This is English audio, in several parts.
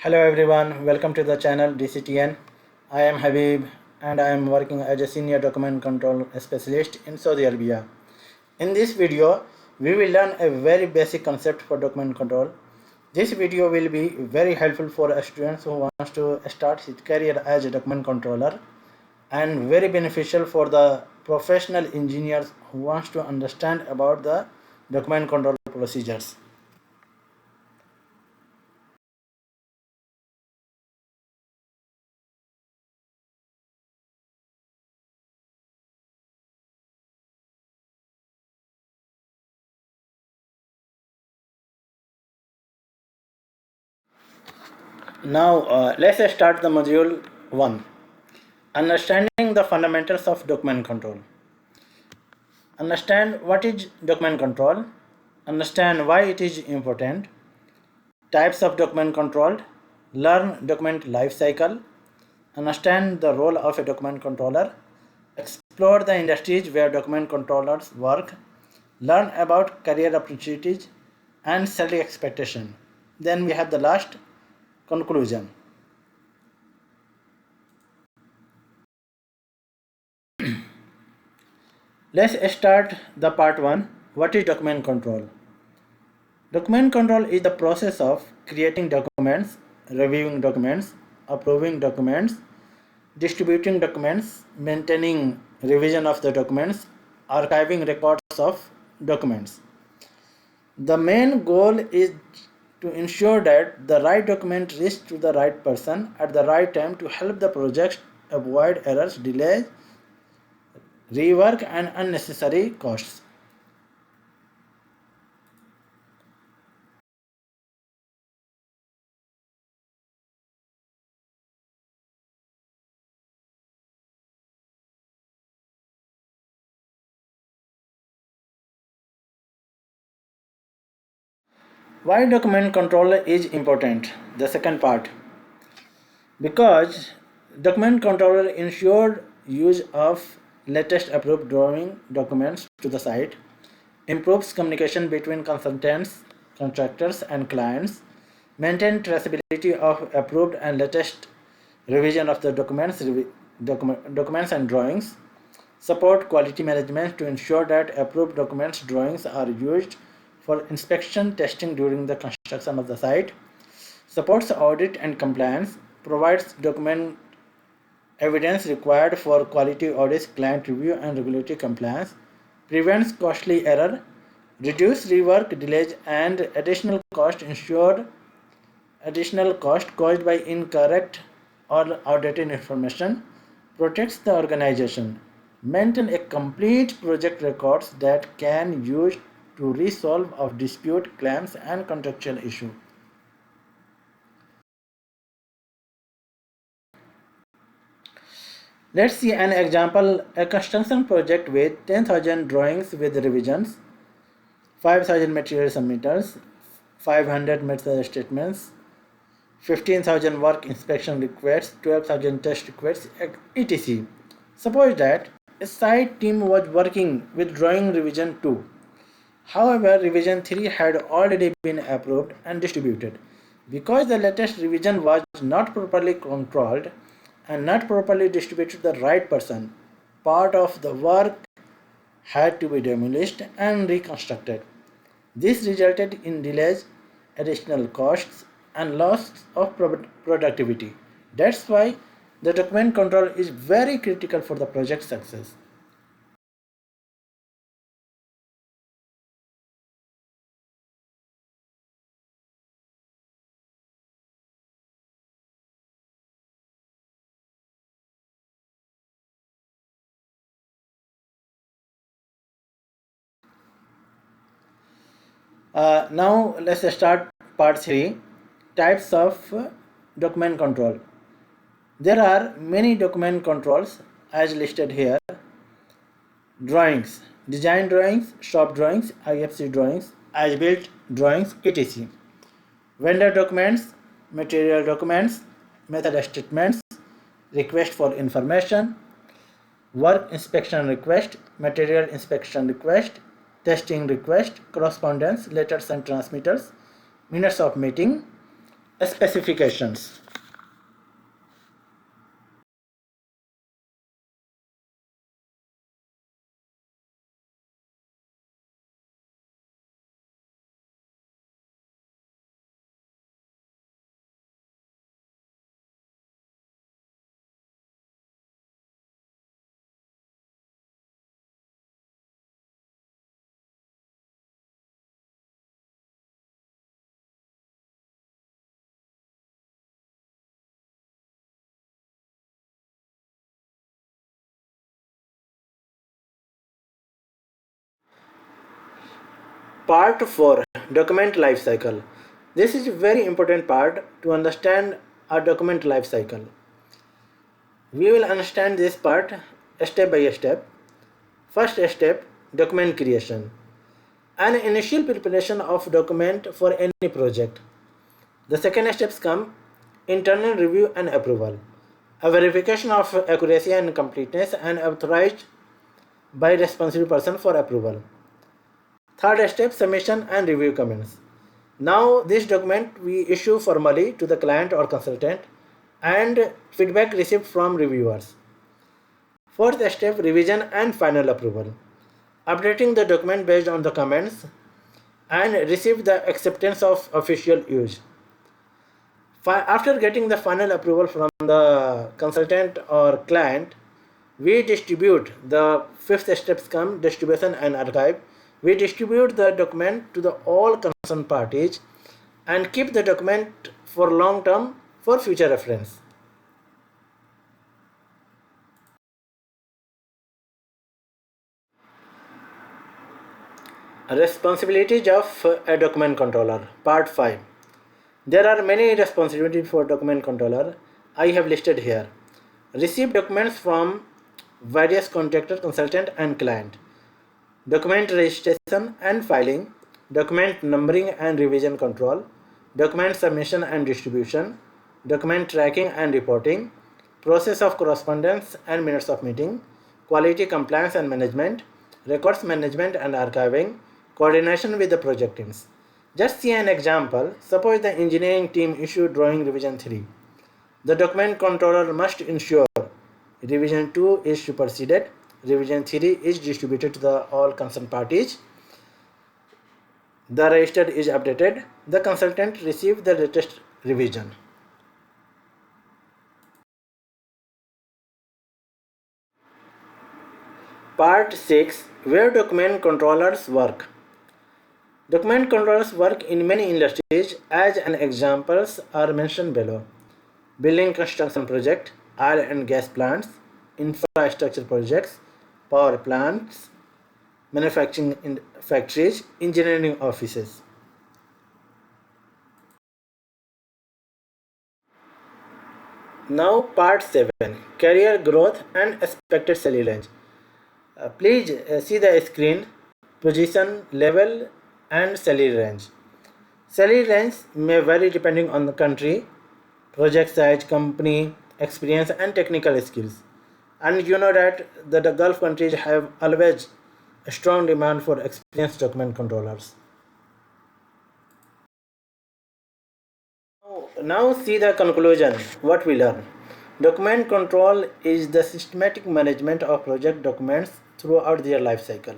Hello everyone, welcome to the channel DCTN. I am Habib and I am working as a senior document control specialist in Saudi Arabia. In this video, we will learn a very basic concept for document control. This video will be very helpful for students who want to start his career as a document controller and very beneficial for the professional engineers who wants to understand about the document control procedures. Now let's start the module 1. Understanding the fundamentals of document control. Understand what is document control. Understand why it is important. Types of document control. Learn document lifecycle. Understand the role of a document controller. Explore the industries where document controllers work. Learn about career opportunities and salary expectation. Then we have the last conclusion. Let's start the part 1. What is document control? Document control is the process of creating documents, reviewing documents, approving documents, distributing documents, maintaining revision of the documents, archiving records of documents. The main goal is to ensure that the right document reaches to the right person at the right time to help the project avoid errors, delays, rework and unnecessary costs. Why document control is important? The second part. Because document controller ensured use of latest approved drawing documents to the site, improves communication between consultants, contractors and clients, maintain traceability of approved and latest revision of the documents and drawings, support quality management to ensure that approved documents drawings are used for inspection testing during the construction of the site, supports audit and compliance, provides document evidence required for quality audits, client review and regulatory compliance, prevents costly error, reduce rework delays and additional cost caused by incorrect or outdated information, protects the organization, maintain a complete project records that can use to resolve of dispute claims and contractual issue. Let's see an example, a construction project with 10,000 drawings with revisions, 5,000 material submittals, 500 method statements, 15,000 work inspection requests, 12,000 test requests, etc. Suppose that a site team was working with drawing revision 2. However, revision 3 had already been approved and distributed. Because the latest revision was not properly controlled and not properly distributed to the right person, part of the work had to be demolished and reconstructed. This resulted in delays, additional costs, and loss of productivity. That's why the document control is very critical for the project success. Now let's start part 3, types of document control. There are many document controls as listed here. Drawings, design drawings, shop drawings, IFC drawings, as-built drawings, etc. Vendor documents, material documents, method statements, request for information, work inspection request, material inspection request, testing request, correspondence, letters and transmittals, minutes of meeting, Specifications. Part 4, Document Lifecycle. This is a very important part to understand a document lifecycle. We will understand this part step by step. First step, document creation. An initial preparation of document for any project. The second steps come internal review and approval. A verification of accuracy and completeness and authorized by responsible person for approval. Third step, submission and review comments. Now this document we issue formally to the client or consultant and feedback received from reviewers. Fourth step, revision and final approval. Updating the document based on the comments and receive the acceptance of official use. After getting the final approval from the consultant or client, we distribute the fifth steps come distribution and archive. We distribute the document to the all concerned parties and keep the document for long term for future reference. Responsibilities of a document controller, part 5. There are many responsibilities for document controller. I have listed here. Receive documents from various contractor, consultant and client. Document registration and filing. Document numbering and revision control. Document submission and distribution. Document tracking and reporting. Process of correspondence and minutes of meeting. Quality compliance and management. Records management and archiving. Coordination with the project teams. Just see an example. Suppose the engineering team issued drawing revision 3. The document controller must ensure revision 2 is superseded, revision 3 is distributed to the all concerned parties, the register is updated, the consultant receives the latest revision. Part 6, where document controllers work. Document controllers work in many industries. As an examples are mentioned below. Building construction project, oil and gas plants, infrastructure projects, power plants, manufacturing factories, engineering offices. Now part 7, career growth and expected salary range. Please see the screen, position, level and salary range. Salary range may vary depending on the country, project size, company, experience and technical skills. And you know that the Gulf countries have always a strong demand for experienced document controllers. Now see the conclusion, what we learn. Document control is the systematic management of project documents throughout their life cycle.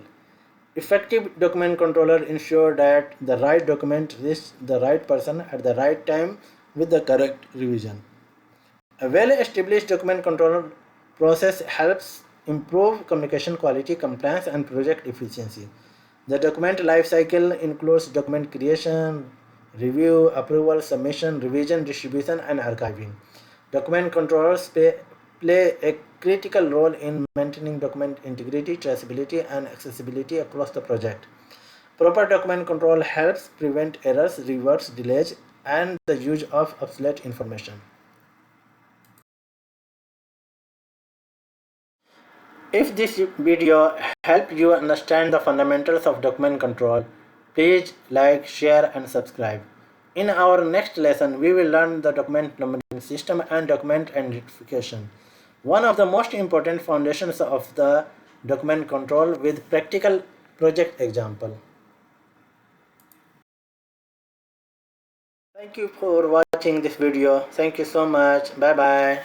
Effective document controller ensure that the right document reaches the right person at the right time with the correct revision. A well-established document controller process helps improve communication quality, compliance, and project efficiency. The document lifecycle includes document creation, review, approval, submission, revision, distribution, and archiving. Document controllers play a critical role in maintaining document integrity, traceability, and accessibility across the project. Proper document control helps prevent errors, reverse delays, and the use of obsolete information. If this video helped you understand the fundamentals of document control, please like, share and subscribe. In our next lesson, we will learn the document numbering system and document identification, one of the most important foundations of the document control with practical project example. Thank you for watching this video. Thank you so much. Bye bye.